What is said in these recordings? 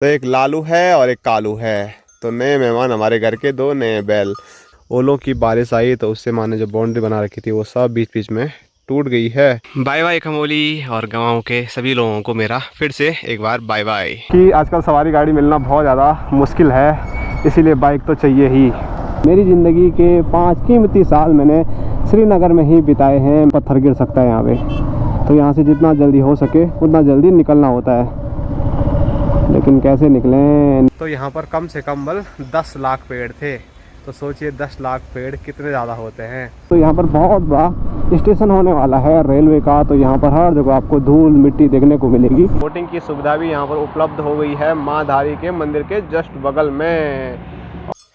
तो एक लालू है और एक कालू है। तो नए मेहमान हमारे घर के, दो नए बैल। ओलों की बारिश आई तो उससे माँ ने जो बाउंड्री बना रखी थी वो सब बीच बीच में टूट गई है। बाय बाय खमोली और गाँव के सभी लोगों को मेरा फिर से एक बार बाय बाय। कि आजकल सवारी गाड़ी मिलना बहुत ज़्यादा मुश्किल है, इसीलिए बाइक तो चाहिए ही। मेरी ज़िंदगी के 5 कीमती साल मैंने श्रीनगर में ही बिताए हैं। पत्थर गिर सकता है यहाँ पे, तो यहाँ से जितना जल्दी हो सके उतना जल्दी निकलना होता है, लेकिन कैसे निकलें। तो यहाँ पर कम से कम बल 10 लाख पेड़ थे, तो सोचिए 10 लाख पेड़ कितने ज़्यादा होते हैं। तो यहाँ पर बहुत बड़ा स्टेशन होने वाला है रेलवे का, तो यहाँ पर हर जगह आपको धूल मिट्टी देखने को मिलेगी। बोटिंग की सुविधा भी यहाँ पर उपलब्ध हो गई है माँ धारी के मंदिर के जस्ट बगल में।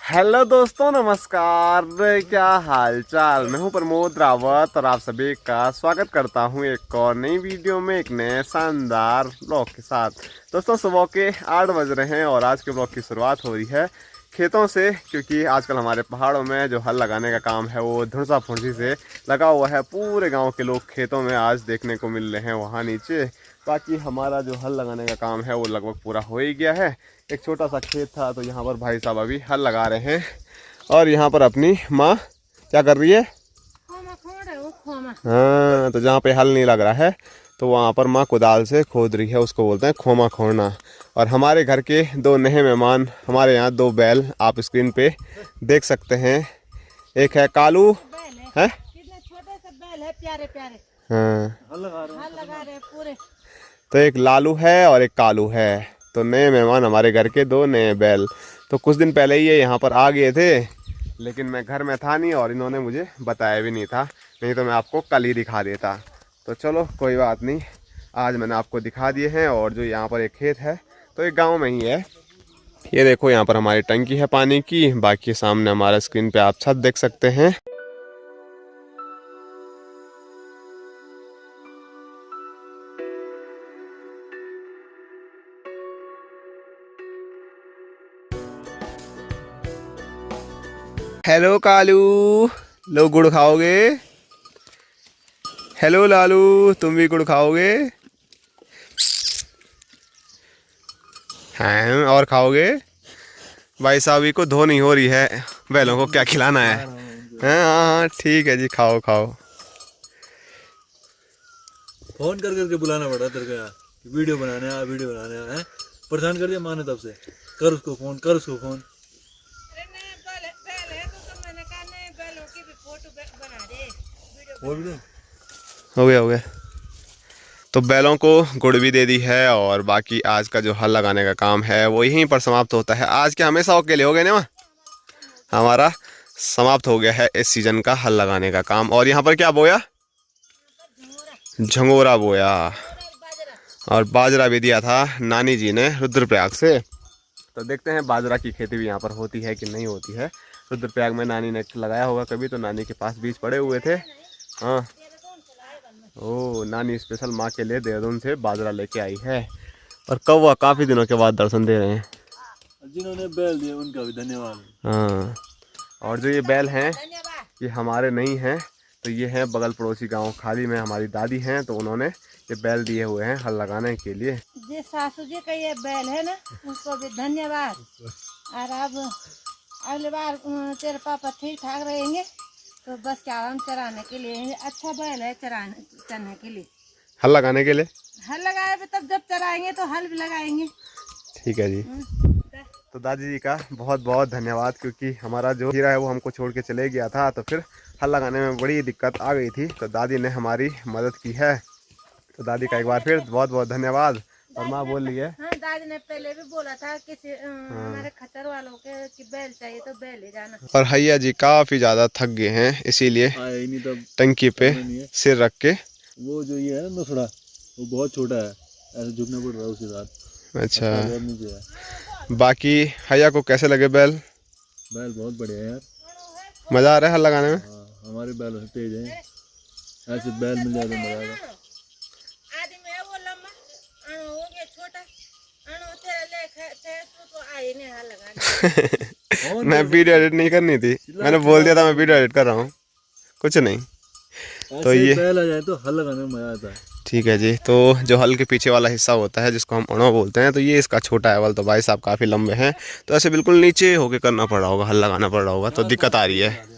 हेलो दोस्तों, नमस्कार, क्या हाल चाल। मैं हूं प्रमोद रावत और आप सभी का स्वागत करता हूं एक और नई वीडियो में, एक नए शानदार ब्लॉग के साथ। दोस्तों सुबह के 8 बज रहे हैं और आज के ब्लॉग की शुरुआत हो रही है खेतों से, क्योंकि आजकल हमारे पहाड़ों में जो हल लगाने का काम है वो धुरसा फुर्सी से लगा हुआ है। पूरे गाँव के लोग खेतों में आज देखने को मिल रहे हैं वहाँ नीचे। बाकी हमारा जो हल लगाने का काम है वो लगभग पूरा हो ही गया है। एक छोटा सा खेत था तो यहाँ पर भाई साहब अभी हल लगा रहे हैं और यहाँ पर अपनी माँ क्या कर रही है? हाँ, तो जहाँ पे हल नहीं लग रहा है तो वहाँ पर माँ कुदाल से खोद रही है, उसको बोलते हैं खोमा खोड़ना। और हमारे घर के 2 नए मेहमान, हमारे यहाँ 2 बैल आप स्क्रीन पे देख सकते हैं। एक है कालू है, छोटे से बैल है, प्यारे प्यारे। हाँ, हल लगा रहे पूरे। तो एक लालू है और एक कालू है। तो नए मेहमान हमारे घर के 2 नए बैल। तो कुछ दिन पहले ही ये यहाँ पर आ गए थे, लेकिन मैं घर में था नहीं और इन्होंने मुझे बताया भी नहीं था, नहीं तो मैं आपको कल ही दिखा देता। तो चलो कोई बात नहीं, आज मैंने आपको दिखा दिए हैं। और जो यहाँ पर एक खेत है तो एक गाँव में ही है। ये देखो यहाँ पर हमारी टंकी है पानी की, बाकी सामने हमारा स्क्रीन पे आप छत देख सकते हैं। हेलो कालू, लो गुड़ खाओगे? हेलो लालू, तुम भी गुड़ खाओगे? हैं, और खाओगे? भाई साहब को धो नहीं हो रही है, बैलों को क्या खिलाना है? हैं, हाँ हाँ ठीक है जी, खाओ खाओ। फोन कर करके बुलाना पड़ा तेरे को यार, वीडियो बनाने आ, वीडियो बनाने है। परेशान कर दिया माँ ने तब से। कर उसको फोन, कर उसको फोन। हो गया हो गया। तो बैलों को गुड़ भी दे दी है और बाकी आज का जो हल लगाने का काम है वो यहीं पर समाप्त होता है। आज के हमेशा के लिए हो गए ना, हमारा समाप्त हो गया है इस सीजन का हल लगाने का काम। और यहाँ पर क्या बोया? झंगोरा बोया और बाजरा भी दिया था नानी जी ने रुद्रप्रयाग से। तो देखते हैं बाजरा की खेती भी यहाँ पर होती है कि नहीं होती है। रुद्रप्रयाग में नानी ने लगाया होगा कभी, तो नानी के पास बीज पड़े हुए थे। हाँ, ओ नानी स्पेशल माँ के लिए देहरादून से बाजरा लेके आई है। और कौवा काफ़ी दिनों के बाद दर्शन दे रहे हैं। जिन्होंने बैल दिए उनका भी धन्यवाद। हाँ, और जो ये बैल हैं ये हमारे नहीं हैं, तो ये हैं बगल पड़ोसी गांव खाली में हमारी दादी हैं, तो उन्होंने ये बैल दिए हुए हैं हल लगाने के लिए। जी सासू जी का ये बैल है ना, उसको भी धन्यवाद। और अब अगली बार तेरे पापा ठीक ठाक रहेंगे तो बस क्या हम चराने के लिए अच्छा बैल है, चराने के लिए, हल लगाने के लिए। हल लगाए तब जब चराएंगे तो हल भी लगाएंगे। ठीक है जी। तो दादी जी का बहुत बहुत धन्यवाद, क्योंकि हमारा जो हीरा है वो हमको छोड़ के चले गया था, तो फिर हल लगाने में बड़ी दिक्कत आ गई थी, तो दादी ने हमारी मदद की है। तो दादी का एक बार फिर बहुत बहुत धन्यवाद। और माँ बोल रही है, हाँ, दादी ने पहले भी बोला था किसी हमारे खतर वालों के कि बैल चाहिए तो बैल ले जाना। और हैया जी काफ़ी ज़्यादा थक गए हैं, इसीलिए टंकी पे सिर रख के। वो जो ये है ना नसड़ा, वो बहुत छोटा है, ऐसे झुकना पड़ रहा है उसके साथ। अच्छा, बाकी हैया को कैसे लगे बैल? बैल बहुत बढ़िया है यार, मज़ा आ रहा है हल लगाने में। हमारे बैल तेज हैं, ऐसे बैल मिल जाए तो मजा आएगा। मैं वीडियो एडिट नहीं करनी थी, मैंने बोल दिया था मैं वीडियो एडिट कर रहा हूँ, कुछ नहीं। तो ये बैल आ जाए तो हल लगाने में मजा आता है। ठीक है जी। तो जो हल के पीछे वाला हिस्सा होता है जिसको हम अणो बोलते हैं, तो ये इसका छोटा हल। तो भाई साहब काफ़ी लंबे हैं, तो ऐसे बिल्कुल नीचे होके करना पड़ रहा होगा, हल लगाना पड़ रहा होगा, तो दिक्कत आ रही है।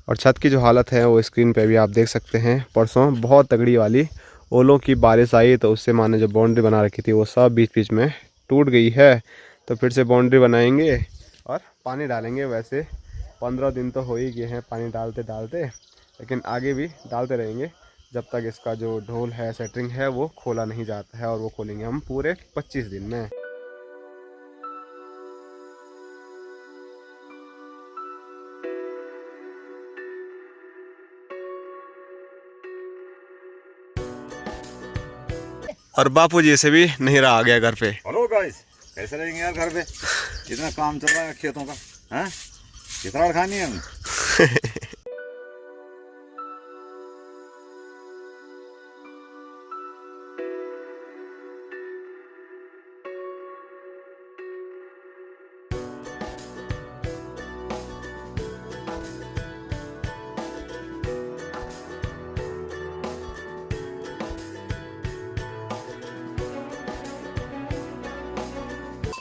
और छत की जो हालत है वो स्क्रीन पे भी आप देख सकते हैं। परसों बहुत तगड़ी वाली ओलों की बारिश आई, तो उससे माने जो बाउंड्री बना रखी थी वो सब बीच बीच में टूट गई है। तो फिर से बाउंड्री बनाएंगे और पानी डालेंगे। वैसे 15 दिन तो हो ही गए हैं पानी डालते डालते, लेकिन आगे भी डालते रहेंगे जब तक इसका जो ढोल है, सेटरिंग है, वो खोला नहीं जाता है। और वो खोलेंगे हम पूरे 25 दिन में। और बापूजी से भी नहीं रहा गया घर पे। हेलो गाइस, कैसे रहेंगे यार घर पे? इतना काम चल रहा है खेतों का, हैं? कितना खानी है हम?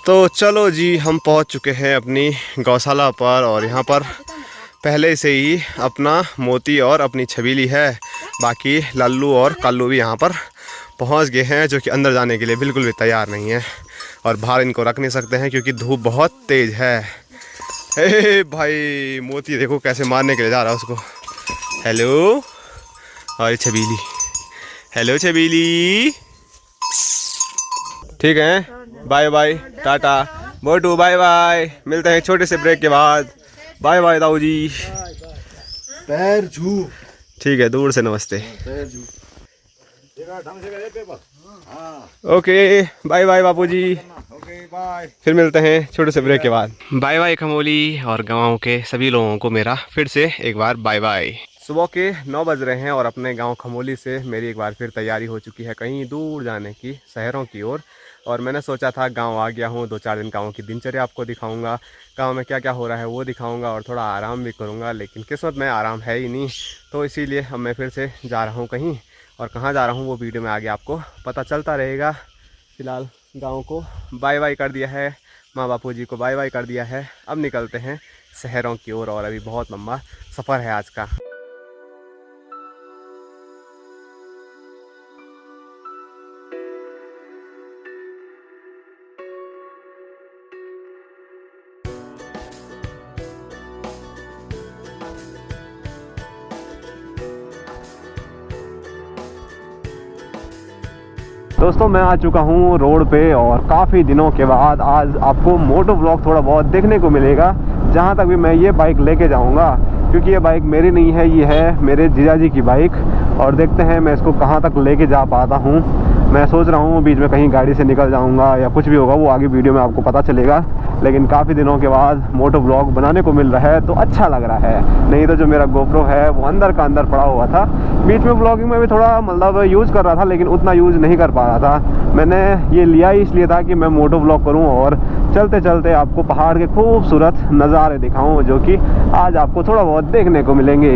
तो चलो जी, हम पहुंच चुके हैं अपनी गौशाला पर। और यहाँ पर पहले से ही अपना मोती और अपनी छबीली है। बाकी लल्लू और कल्लू भी यहाँ पर पहुँच गए हैं, जो कि अंदर जाने के लिए बिल्कुल भी तैयार नहीं है। और बाहर इनको रख नहीं सकते हैं क्योंकि धूप बहुत तेज़ है। हे भाई, मोती देखो कैसे मारने के लिए जा रहा है उसको। हेलो, और छबीली, हेलो छबीली। ठीक है, बाय बाय, टाटा मोटू, बाय बाय। मिलते हैं छोटे से ब्रेक के बाद। Bye bye Dau ji. पैर छू। ठीक है, दूर से नमस्ते। पैर छू। ढंग से करे पेपर। हाँ। Okay, bye bye Bapu ji. Okay bye. फिर मिलते हैं छोटे से ब्रेक के बाद। बाय बाय खमोली और गाँव के सभी लोगों को मेरा फिर से एक बार बाय बाय। सुबह के 9 बज रहे हैं और अपने गांव खमोली से मेरी एक बार फिर तैयारी हो चुकी है कहीं दूर जाने की, शहरों की ओर। और मैंने सोचा था गांव आ गया हूं, 2-4 दिन गांव की दिनचर्या आपको दिखाऊंगा, गांव में क्या क्या हो रहा है वो दिखाऊंगा और थोड़ा आराम भी करूंगा। लेकिन किस्मत में आराम है ही नहीं, तो इसीलिए अब मैं फिर से जा रहा हूं कहीं। और कहाँ जा रहा हूं वो वीडियो में आगे आपको पता चलता रहेगा। फ़िलहाल गाँव को बाय बाय कर दिया है, माँ बापू जी को बाय बाय कर दिया है। अब निकलते हैं शहरों की ओर और अभी बहुत लंबा सफ़र है आज का। दोस्तों, मैं आ चुका हूँ रोड पे और काफ़ी दिनों के बाद आज आपको मोटो व्लॉग थोड़ा बहुत देखने को मिलेगा। जहाँ तक भी मैं ये बाइक लेके जाऊँगा, क्योंकि ये बाइक मेरी नहीं है, ये है मेरे जीजाजी की बाइक। और देखते हैं मैं इसको कहाँ तक लेके जा पाता हूँ। मैं सोच रहा हूँ बीच में कहीं गाड़ी से निकल जाऊँगा या कुछ भी होगा, वो आगे वीडियो में आपको पता चलेगा। लेकिन काफ़ी दिनों के बाद मोटो व्लॉग बनाने को मिल रहा है तो अच्छा लग रहा है। नहीं तो जो मेरा गोप्रो है वो अंदर का अंदर पड़ा हुआ था। बीच में व्लॉगिंग में भी थोड़ा मतलब यूज़ कर रहा था, लेकिन उतना यूज़ नहीं कर पा रहा था। मैंने ये लिया ही इसलिए था कि मैं मोटो व्लॉग करूं और चलते चलते आपको पहाड़ के खूबसूरत नज़ारे दिखाऊं, जो कि आज आपको थोड़ा बहुत देखने को मिलेंगे।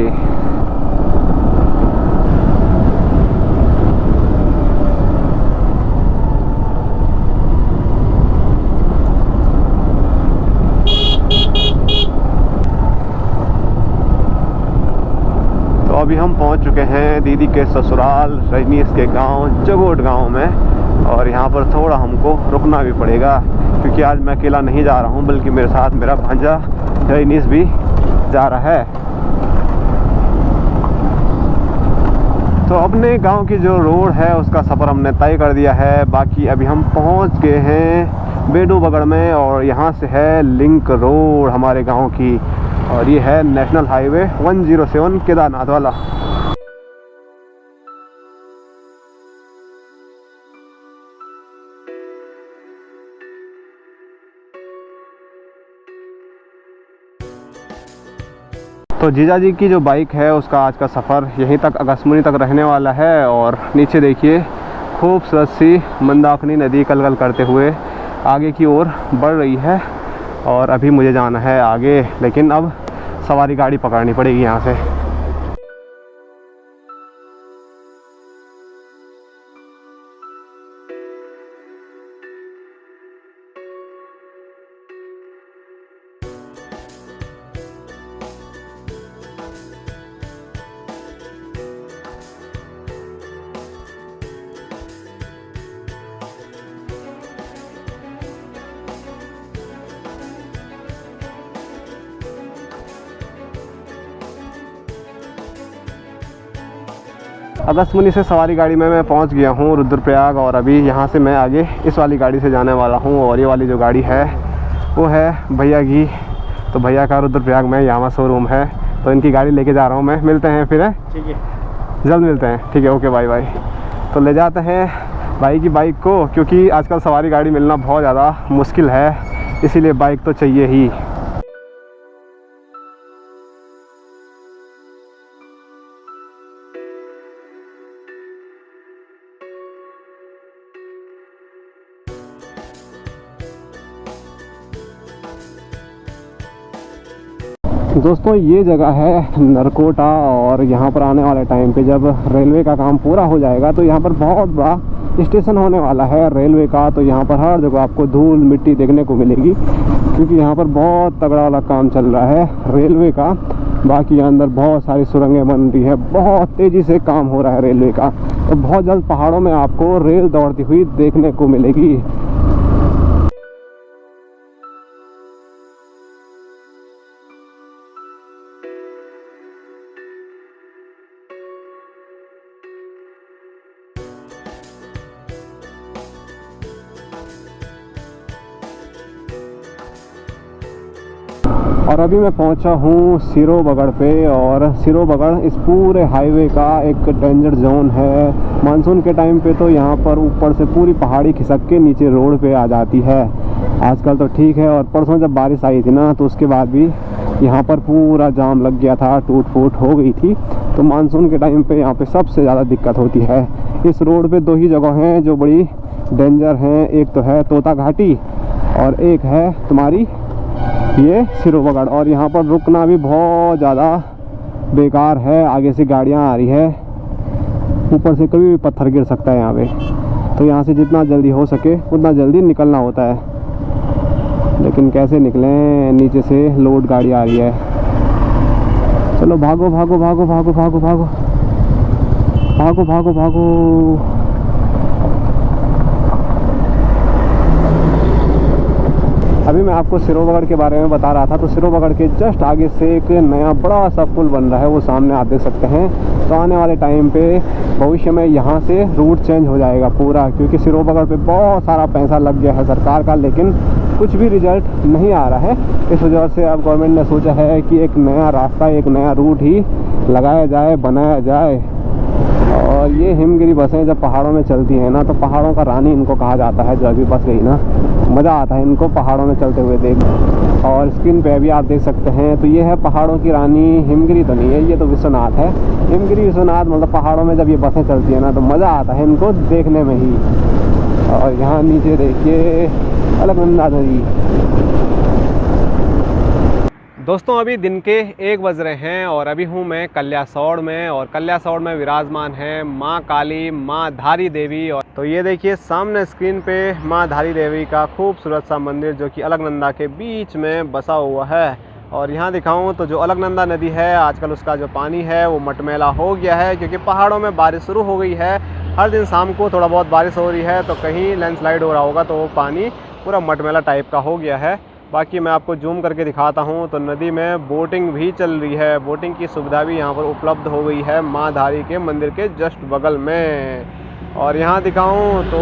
अभी हम पहुंच चुके हैं दीदी के ससुराल रजनीश के गांव जगोट गांव में। और यहाँ पर थोड़ा हमको रुकना भी पड़ेगा क्योंकि आज मैं अकेला नहीं जा रहा हूँ, बल्कि मेरे साथ मेरा भांजा रजनीश भी जा रहा है। तो अपने गांव की जो रोड है उसका सफ़र हमने तय कर दिया है। बाकी अभी हम पहुँच गए हैं बेडू बगड़ में और यहाँ से है लिंक रोड हमारे गाँव की। और ये है नेशनल हाईवे 107 केदारनाथ वाला। तो जीजाजी की जो बाइक है उसका आज का सफ़र यहीं तक आकाशमुनि तक रहने वाला है। और नीचे देखिए खूबसूरत सी मंदाकिनी नदी कलकल करते हुए आगे की ओर बढ़ रही है। और अभी मुझे जाना है आगे, लेकिन अब सवारी गाड़ी पकड़नी पड़ेगी यहाँ से। अगस्त्यमुनि से सवारी गाड़ी में मैं पहुंच गया हूं रुद्रप्रयाग, और अभी यहां से मैं आगे इस वाली गाड़ी से जाने वाला हूं। और ये वाली जो गाड़ी है वो है भैया की, तो भैया का रुद्रप्रयाग में यहाँ शोरूम है, तो इनकी गाड़ी लेके जा रहा हूं मैं। मिलते हैं फिर, है ठीक है, जल्द मिलते हैं, ठीक है, ओके बाय बाय। तो ले जाते हैं भाई की बाइक को, क्योंकि आजकल सवारी गाड़ी मिलना बहुत ज़्यादा मुश्किल है, इसीलिए बाइक तो चाहिए ही। दोस्तों ये जगह है नरकोटा, और यहाँ पर आने वाले टाइम पे जब रेलवे का काम पूरा हो जाएगा तो यहाँ पर बहुत बड़ा स्टेशन होने वाला है रेलवे का। तो यहाँ पर हर जगह आपको धूल मिट्टी देखने को मिलेगी, क्योंकि यहाँ पर बहुत तगड़ा वाला काम चल रहा है रेलवे का। बाकी अंदर बहुत सारी सुरंगें बन रही है, बहुत तेज़ी से काम हो रहा है रेलवे का। तो बहुत जल्द पहाड़ों में आपको रेल दौड़ती हुई देखने को मिलेगी। और अभी मैं पहुंचा हूं सिरोबगढ़ पे, और सिरोबगढ़ इस पूरे हाईवे का एक डेंजर जोन है। मानसून के टाइम पे तो यहाँ पर ऊपर से पूरी पहाड़ी खिसक के नीचे रोड पे आ जाती है। आजकल तो ठीक है, और परसों जब बारिश आई थी ना, तो उसके बाद भी यहाँ पर पूरा जाम लग गया था, टूट फूट हो गई थी। तो मानसून के टाइम पे यहाँ पे सबसे ज़्यादा दिक्कत होती है। इस रोड पे दो ही जगह हैं जो बड़ी डेंजर हैं, एक तो है तोता घाटी और एक है तुम्हारी ये सिरोबगढ़। और यहाँ पर रुकना भी बहुत ज़्यादा बेकार है, आगे से गाड़ियाँ आ रही है, ऊपर से कभी भी पत्थर गिर सकता है यहाँ पे। तो यहाँ से जितना जल्दी हो सके उतना जल्दी निकलना होता है, लेकिन कैसे निकलें, नीचे से लोड गाड़ी आ रही है। चलो भागो भागो भागो भागो भागो भागो भागो भागो भागो। अभी मैं आपको सिरोबगढ़ के बारे में बता रहा था, तो सिरोबगढ़ के जस्ट आगे से एक नया बड़ा सा पुल बन रहा है, वो सामने आप देख सकते हैं। तो आने वाले टाइम पे भविष्य में यहाँ से रूट चेंज हो जाएगा पूरा, क्योंकि सिरोबगढ़ पे बहुत सारा पैसा लग गया है सरकार का, लेकिन कुछ भी रिजल्ट नहीं आ रहा है। इस वजह से अब गवर्नमेंट ने सोचा है कि एक नया रास्ता, एक नया रूट ही लगाया जाए, बनाया जाए। और ये हिमगिरी बसें जब पहाड़ों में चलती हैं ना, तो पहाड़ों का रानी इनको कहा जाता है। जो अभी बस गई ना, मज़ा आता है इनको पहाड़ों में चलते हुए देख। और स्क्रीन पे अभी आप देख सकते हैं, तो ये है पहाड़ों की रानी। हिमगिरी तो नहीं है, ये तो विश्वनाथ है। हिमगिरी विश्वनाथ मतलब पहाड़ों में जब ये बसें चलती हैं ना, तो मज़ा आता है इनको देखने में ही। और यहाँ नीचे देखिए अलकनंदा नदी। दोस्तों अभी दिन के 1 बज रहे हैं, और अभी हूँ मैं कल्यासौड़ में, और कल्यासौड़ में विराजमान है माँ काली, माँ धारी देवी। और तो ये देखिए सामने स्क्रीन पे माँ धारी देवी का खूबसूरत सा मंदिर, जो कि अलकनंदा के बीच में बसा हुआ है। और यहाँ दिखाऊं तो जो अलकनंदा नदी है, आजकल उसका जो पानी है वो मटमैला हो गया है, क्योंकि पहाड़ों में बारिश शुरू हो गई है। हर दिन शाम को थोड़ा बहुत बारिश हो रही है, तो कहीं लैंडस्लाइड हो रहा होगा, तो वो पानी पूरा मटमैला टाइप का हो गया है। बाकी मैं आपको जूम करके दिखाता हूँ, तो नदी में बोटिंग भी चल रही है। बोटिंग की सुविधा भी यहाँ पर उपलब्ध हो गई है माँ धारी के मंदिर के जस्ट बगल में। और यहाँ दिखाऊँ तो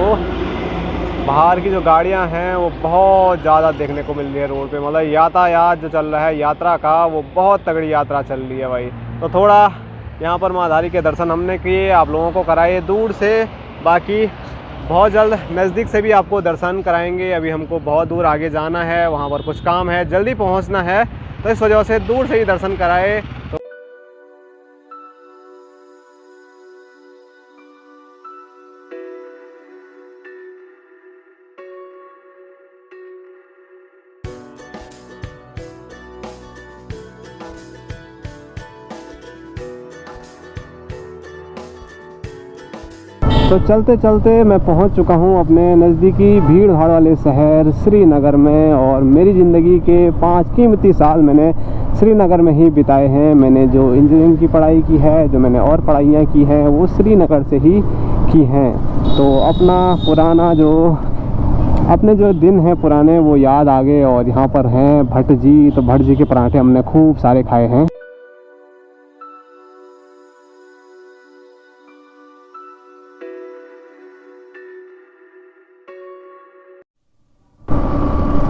बाहर की जो गाड़ियाँ हैं वो बहुत ज़्यादा देखने को मिल रही है रोड पे। मतलब यातायात जो चल रहा है यात्रा का, वो बहुत तगड़ी यात्रा चल रही है भाई। तो थोड़ा यहाँ पर माँ धारी के दर्शन हमने किए, आप लोगों को कराए दूर से। बाकी बहुत जल्द नज़दीक से भी आपको दर्शन कराएंगे। अभी हमको बहुत दूर आगे जाना है, वहाँ पर कुछ काम है, जल्दी पहुँचना है, तो इस वजह से दूर से ही दर्शन कराए। तो तो चलते चलते मैं पहुंच चुका हूं अपने नज़दीकी भीड़ भाड़ वाले शहर श्रीनगर में। और मेरी ज़िंदगी के 5 कीमती साल मैंने श्रीनगर में ही बिताए हैं। मैंने जो इंजीनियरिंग की पढ़ाई की है, जो मैंने और पढ़ाइयाँ की हैं, वो श्रीनगर से ही की हैं। तो अपने जो दिन हैं पुराने वो याद आ गए। और यहाँ पर हैं भट्ट जी, तो भट्ट जी के पराठे हमने खूब सारे खाए हैं।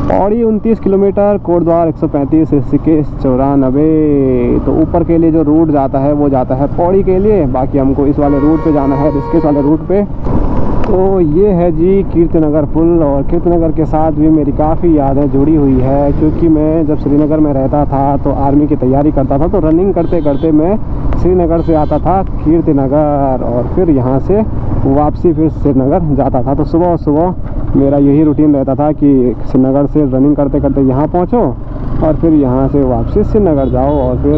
पौड़ी 29 किलोमीटर, कोटद्वार 135, ऋषिकेश 94। तो ऊपर के लिए जो रूट जाता है वो जाता है पौड़ी के लिए, बाकी हमको इस वाले रूट पे जाना है, ऋषिकेश वाले रूट पे। तो ये है जी कीर्तिनगर पुल। और कीर्तिनगर के साथ भी मेरी काफ़ी यादें जुड़ी हुई है, क्योंकि मैं जब श्रीनगर में रहता था तो आर्मी की तैयारी करता था। तो रनिंग करते करते मैं श्रीनगर से आता था कीर्तिनगर, और फिर यहाँ से वापसी फिर श्रीनगर जाता था। तो सुबह सुबह मेरा यही रूटीन रहता था कि श्रीनगर से रनिंग करते करते यहाँ पहुँचो, और फिर यहाँ से वापसी श्रीनगर जाओ, और फिर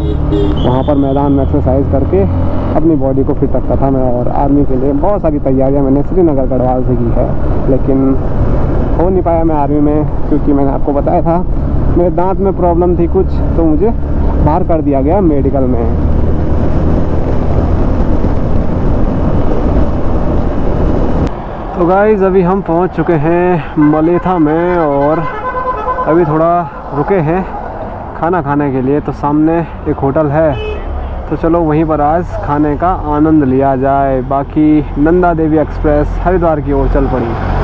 वहाँ पर मैदान में एक्सरसाइज करके अपनी बॉडी को फिट रखता था मैं। और आर्मी के लिए बहुत सारी तैयारियां मैंने श्रीनगर गढ़वाल से की है, लेकिन हो नहीं पाया मैं आर्मी में, क्योंकि मैंने आपको बताया था मेरे दांत में प्रॉब्लम थी कुछ, तो मुझे बाहर कर दिया गया मेडिकल में। तो गाइज़ अभी हम पहुंच चुके हैं मलेथा में, और अभी थोड़ा रुके हैं खाना खाने के लिए। तो सामने एक होटल है, तो चलो वहीं पर आज खाने का आनंद लिया जाए। बाकी नंदा देवी एक्सप्रेस हरिद्वार की ओर चल पड़ी।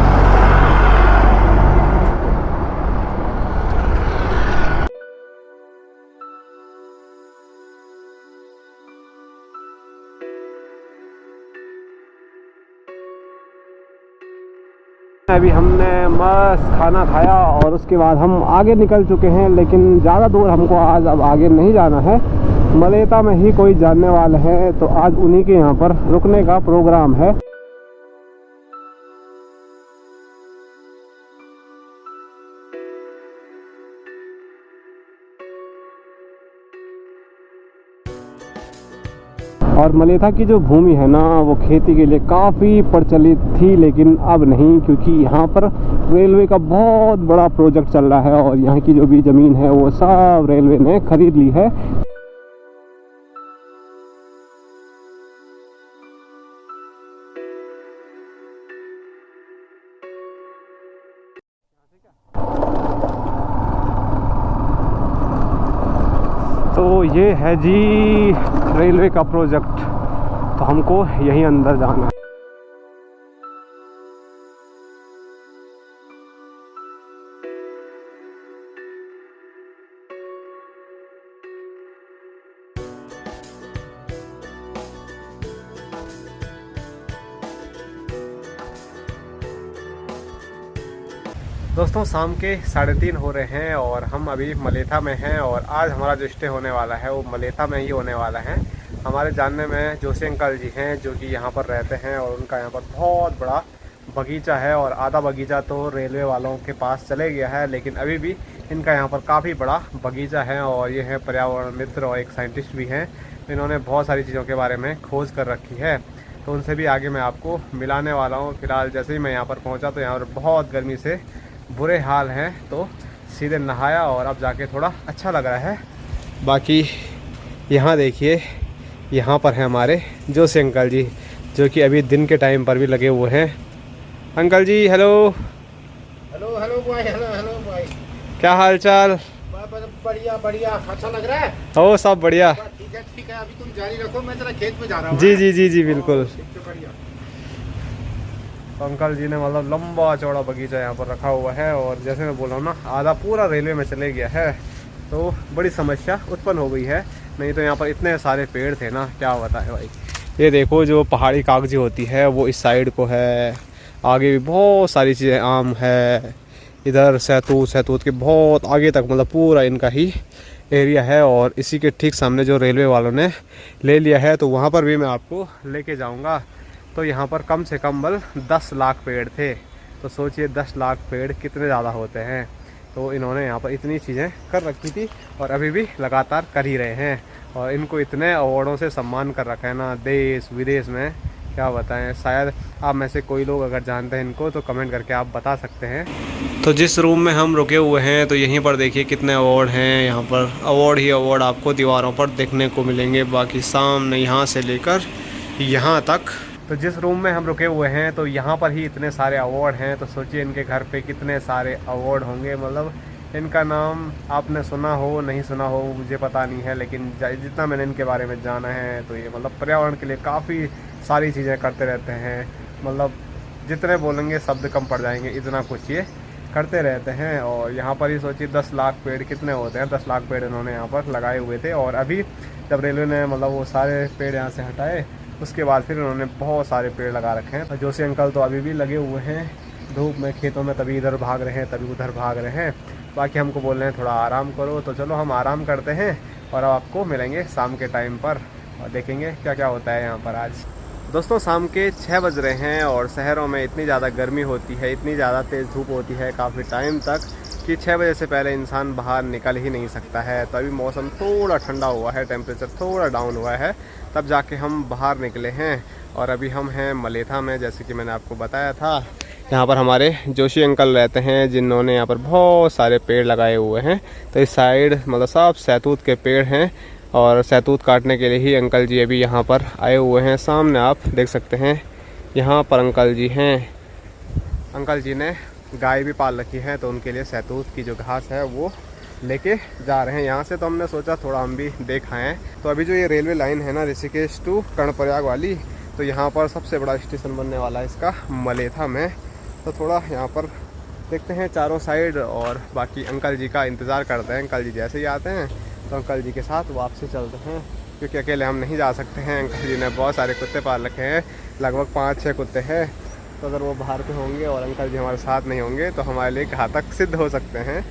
अभी हमने मस्त खाना खाया और उसके बाद हम आगे निकल चुके हैं, लेकिन ज़्यादा दूर हमको आज अब आगे नहीं जाना है। मलेथा में ही कोई जानने वाले हैं, तो आज उन्हीं के यहाँ पर रुकने का प्रोग्राम है। और मलेथा की जो भूमि है ना, वो खेती के लिए काफ़ी प्रचलित थी, लेकिन अब नहीं, क्योंकि यहाँ पर रेलवे का बहुत बड़ा प्रोजेक्ट चल रहा है, और यहाँ की जो भी ज़मीन है वो सब रेलवे ने खरीद ली है। तो ये है जी रेलवे का प्रोजेक्ट, तो हमको यहीं अंदर जाना है। दोस्तों शाम के 3:30 हो रहे हैं और हम अभी मलेथा में हैं, और आज हमारा जो स्टे होने वाला है वो मलेथा में ही होने वाला है। हमारे जानने में जोशी अंकल जी हैं जो कि यहाँ पर रहते हैं, और उनका यहाँ पर बहुत बड़ा बगीचा है, और आधा बगीचा तो रेलवे वालों के पास चले गया है, लेकिन अभी भी इनका यहाँ पर काफ़ी बड़ा बगीचा है। और ये है पर्यावरण मित्र और एक साइंटिस्ट भी हैं, इन्होंने बहुत सारी चीज़ों के बारे में खोज कर रखी है, तो उनसे भी आगे मैं आपको मिलाने वाला हूँ। फिलहाल जैसे ही मैं यहाँ पर पहुँचा तो यहाँ पर बहुत गर्मी से बुरे हाल हैं, तो सीधे नहाया और अब जाके थोड़ा अच्छा लग रहा है। बाकी यहाँ देखिए, यहाँ पर हैं हमारे जोशी अंकल जी, जो कि अभी दिन के टाइम पर भी लगे हुए हैं। अंकल जी हेलो। हेलो हेलो भाई, हेलो हेलो भाई, क्या हाल चाल? बढ़िया बढ़िया, अच्छा लग रहा है? हो सब बढ़िया। ठीक है, अभी तुम जारी रखो, मैं जरा खेत में जा रहा हूँ। जी जी जी जी बिल्कुल। बढ़िया। तो अंकल जी ने मतलब लंबा चौड़ा बगीचा यहाँ पर रखा हुआ है, और जैसे मैं बोल रहा हूँ ना, आधा पूरा रेलवे में चले गया है, तो बड़ी समस्या उत्पन्न हो गई है। नहीं तो यहाँ पर इतने सारे पेड़ थे ना, क्या बताएं भाई। ये देखो जो पहाड़ी कागजी होती है वो इस साइड को है, आगे भी बहुत सारी चीज़ें, आम है, इधर सहतूत के बहुत आगे तक, मतलब पूरा इनका ही एरिया है। और इसी के ठीक सामने जो रेलवे वालों ने ले लिया है, तो वहाँ पर भी मैं आपको लेके जाऊँगा। तो यहाँ पर कम से कम बल 10 लाख पेड़ थे, तो सोचिए 10 लाख पेड़ कितने ज़्यादा होते हैं। तो इन्होंने यहाँ पर इतनी चीज़ें कर रखी थी, और अभी भी लगातार कर ही रहे हैं, और इनको इतने अवार्डों से सम्मान कर रखा है ना देश विदेश में, क्या बताएं, शायद आप में से कोई लोग अगर जानते हैं इनको तो कमेंट करके आप बता सकते हैं। तो जिस रूम में हम रुके हुए हैं तो यहीं पर देखिए कितने अवार्ड हैं। यहाँ पर अवार्ड ही अवार्ड आपको दीवारों पर देखने को मिलेंगे, बाकी सामने यहाँ से लेकर यहाँ तक। तो जिस रूम में हम रुके हुए हैं तो यहाँ पर ही इतने सारे अवार्ड हैं, तो सोचिए इनके घर पे कितने सारे अवार्ड होंगे। मतलब इनका नाम आपने सुना हो नहीं सुना हो मुझे पता नहीं है, लेकिन जितना मैंने इनके बारे में जाना है तो ये मतलब पर्यावरण के लिए काफ़ी सारी चीज़ें करते रहते हैं। मतलब जितने बोलेंगे शब्द कम पड़ जाएंगे, इतना कुछ ये करते रहते हैं। और यहाँ पर ही सोचिए 10 लाख पेड़ कितने होते हैं, 10 लाख पेड़ इन्होंने यहाँ पर लगाए हुए थे। और अभी जब रेलवे ने मतलब वो सारे पेड़ यहाँ से हटाए उसके बाद फिर उन्होंने बहुत सारे पेड़ लगा रखे हैं। जोशी अंकल तो अभी भी लगे हुए हैं धूप में खेतों में, तभी इधर भाग रहे हैं तभी उधर भाग रहे हैं। बाकी हमको बोल रहे हैं थोड़ा आराम करो, तो चलो हम आराम करते हैं और अब आपको मिलेंगे शाम के टाइम पर और देखेंगे क्या क्या होता है यहाँ पर आज। दोस्तों शाम के 6 बज रहे हैं और शहरों में इतनी ज़्यादा गर्मी होती है, इतनी ज़्यादा तेज़ धूप होती है काफ़ी टाइम तक कि 6 बजे से पहले इंसान बाहर निकल ही नहीं सकता है। तो अभी मौसम थोड़ा ठंडा हुआ है, टेम्परेचर थोड़ा डाउन हुआ है, तब जाके हम बाहर निकले हैं। और अभी हम हैं मलेथा में, जैसे कि मैंने आपको बताया था। यहाँ पर हमारे जोशी अंकल रहते हैं जिन्होंने यहाँ पर बहुत सारे पेड़ लगाए हुए हैं। तो इस साइड मतलब सब सहतूत के पेड़ हैं और सहतूत काटने के लिए ही अंकल जी अभी यहाँ पर आए हुए हैं। सामने आप देख सकते हैं यहाँ पर अंकल जी हैं। अंकल जी ने गाय भी पाल रखी है तो उनके लिए सहतूत की जो घास है वो लेके जा रहे हैं यहाँ से। तो हमने सोचा थोड़ा हम भी देख आएँ। तो अभी जो ये रेलवे लाइन है ना ऋषिकेश टू कर्णप्रयाग वाली, तो यहाँ पर सबसे बड़ा स्टेशन बनने वाला है इसका मलेथा में। तो थोड़ा यहाँ पर देखते हैं चारों साइड और बाकी अंकल जी का इंतज़ार करते हैं। अंकल जी जैसे ही आते हैं तो अंकल जी के साथ वापसी चलते हैं, क्योंकि अकेले हम नहीं जा सकते हैं। अंकल जी ने बहुत सारे कुत्ते पाल रखे हैं, लगभग 5-6 कुत्ते हैं। तो अगर वो बाहर पे होंगे और अंकल जी हमारे साथ नहीं होंगे तो हमारे लिए घातक सिद्ध हो सकते हैं।